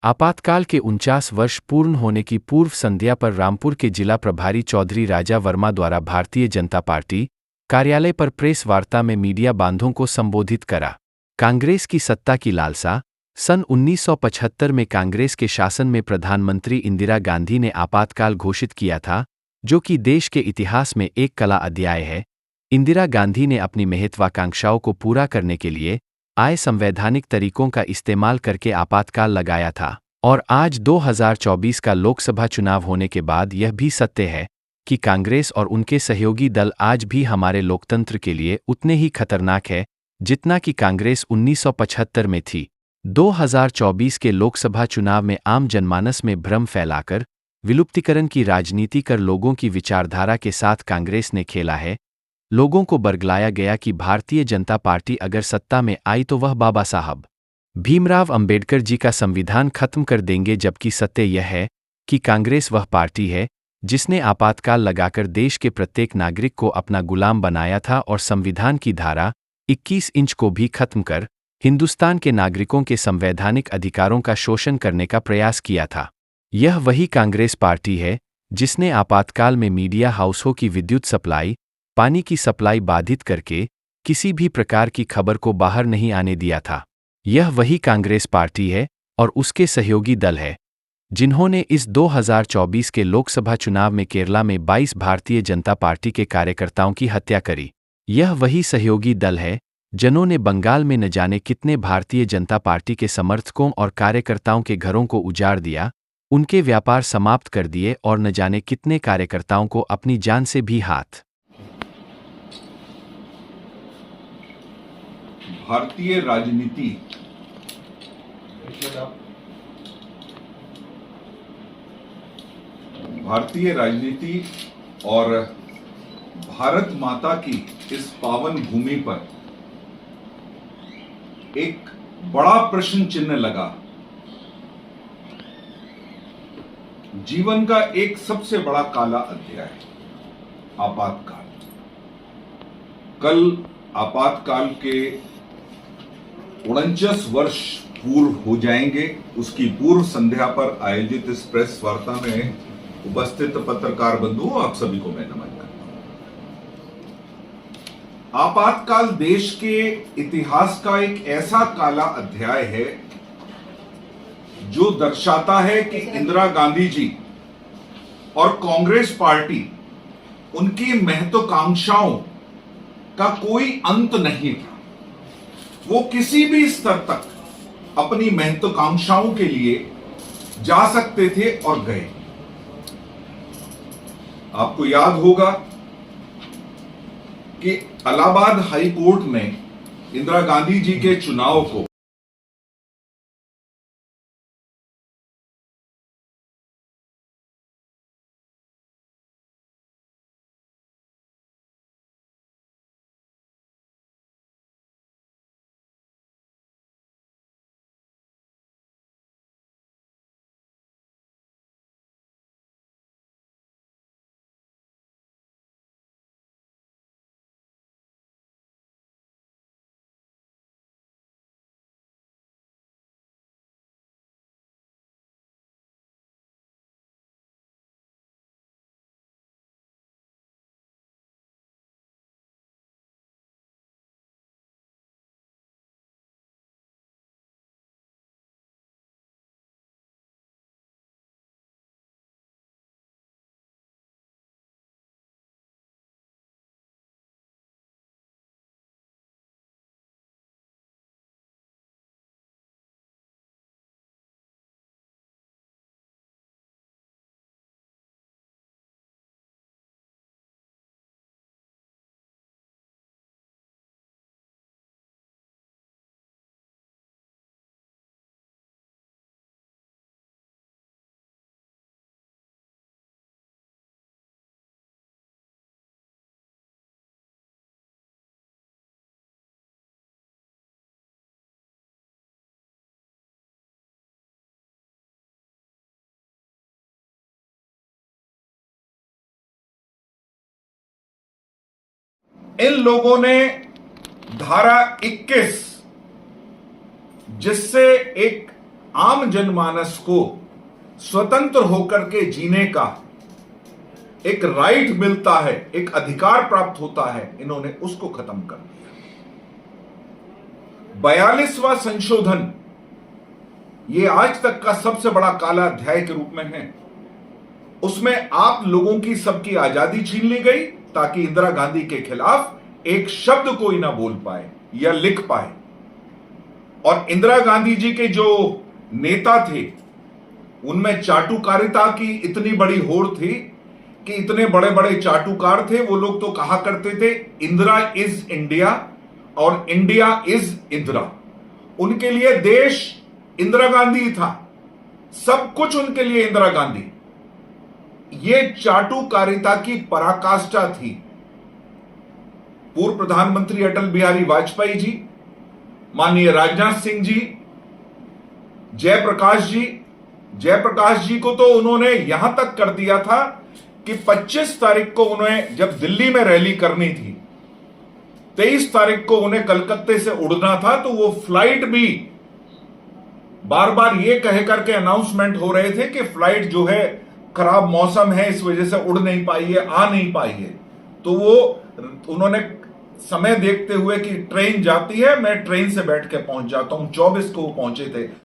आपातकाल के 49 वर्ष पूर्ण होने की पूर्व संध्या पर रामपुर के जिला प्रभारी चौधरी राजा वर्मा द्वारा भारतीय जनता पार्टी कार्यालय पर प्रेस वार्ता में मीडिया बांधों को संबोधित करा। कांग्रेस की सत्ता की लालसा। सन 1975 में कांग्रेस के शासन में प्रधानमंत्री इंदिरा गांधी ने आपातकाल घोषित किया था, जो कि देश के इतिहास में एक कला अध्याय है। इंदिरा गांधी ने अपनी महत्वाकांक्षाओं को पूरा करने के लिए आए संवैधानिक तरीकों का इस्तेमाल करके आपातकाल लगाया था, और आज 2024 का लोकसभा चुनाव होने के बाद यह भी सत्य है कि कांग्रेस और उनके सहयोगी दल आज भी हमारे लोकतंत्र के लिए उतने ही खतरनाक है जितना कि कांग्रेस 1975 में थी। 2024 के लोकसभा चुनाव में आम जनमानस में भ्रम फैलाकर विलुप्तीकरण की राजनीति कर लोगों की विचारधारा के साथ कांग्रेस ने खेला है। लोगों को बरगलाया गया कि भारतीय जनता पार्टी अगर सत्ता में आई तो वह बाबा साहब भीमराव अंबेडकर जी का संविधान खत्म कर देंगे, जबकि सत्य यह है कि कांग्रेस वह पार्टी है जिसने आपातकाल लगाकर देश के प्रत्येक नागरिक को अपना गुलाम बनाया था और संविधान की धारा 21 इंच को भी खत्म कर हिंदुस्तान के नागरिकों के संवैधानिक अधिकारों का शोषण करने का प्रयास किया था। यह वही कांग्रेस पार्टी है जिसने आपातकाल में मीडिया हाउसों की विद्युत सप्लाई, पानी की सप्लाई बाधित करके किसी भी प्रकार की खबर को बाहर नहीं आने दिया था। यह वही कांग्रेस पार्टी है और उसके सहयोगी दल है जिन्होंने इस 2024 के लोकसभा चुनाव में केरला में 22 भारतीय जनता पार्टी के कार्यकर्ताओं की हत्या करी। यह वही सहयोगी दल है जिन्होंने बंगाल में न जाने कितने भारतीय जनता पार्टी के समर्थकों और कार्यकर्ताओं के घरों को उजाड़ दिया, उनके व्यापार समाप्त कर दिए और न जाने कितने कार्यकर्ताओं को अपनी जान से भी हाथ। भारतीय राजनीति और भारत माता की इस पावन भूमि पर एक बड़ा प्रश्न चिन्ह लगा। जीवन का एक सबसे बड़ा काला अध्याय, आपातकाल। कल आपातकाल के 49 वर्ष पूर्व हो जाएंगे। उसकी पूर्व संध्या पर आयोजित इस प्रेस वार्ता में उपस्थित पत्रकार बंधुओं, आप सभी को मैं नमन करता हूं। आपातकाल देश के इतिहास का एक ऐसा काला अध्याय है जो दर्शाता है कि इंदिरा गांधी जी और कांग्रेस पार्टी, उनकी महत्वाकांक्षाओं का कोई अंत नहीं था। वो किसी भी स्तर तक अपनी महत्वाकांक्षाओं के लिए जा सकते थे और गए। आपको याद होगा कि इलाहाबाद हाई कोर्ट ने इंदिरा गांधी जी के चुनाव को इन लोगों ने धारा 21, जिससे एक आम जनमानस को स्वतंत्र होकर के जीने का एक राइट मिलता है, एक अधिकार प्राप्त होता है, इन्होंने उसको खत्म कर दिया। 42वां संशोधन ये आज तक का सबसे बड़ा काला अध्याय के रूप में है। उसमें आप लोगों की सबकी आजादी छीन ली गई ताकि इंदिरा गांधी के खिलाफ एक शब्द कोई ना बोल पाए या लिख पाए। और इंदिरा गांधी जी के जो नेता थे उनमें चाटुकारिता की इतनी बड़ी होड़ थी कि इतने बड़े बड़े चाटुकार थे, वो लोग तो कहा करते थे इंदिरा इज इंडिया और इंडिया इज इंदिरा। उनके लिए देश इंदिरा गांधी था, सब कुछ उनके लिए इंदिरा गांधी। ये चाटुकारिता की पराकाष्ठा थी। पूर्व प्रधानमंत्री अटल बिहारी वाजपेयी जी, माननीय राजनाथ सिंह जी, जयप्रकाश जी को तो उन्होंने यहां तक कर दिया था कि 25 तारीख को उन्हें जब दिल्ली में रैली करनी थी, 23 तारीख को उन्हें कलकत्ते से उड़ना था, तो वो फ्लाइट भी बार बार ये कह करके अनाउंसमेंट हो रहे थे कि फ्लाइट जो है खराब मौसम है, इस वजह से उड़ नहीं पाई है, आ नहीं पाई है। तो वो उन्होंने समय देखते हुए कि ट्रेन जाती है, मैं ट्रेन से बैठ के पहुंच जाता हूं, 24 को वो पहुंचे थे।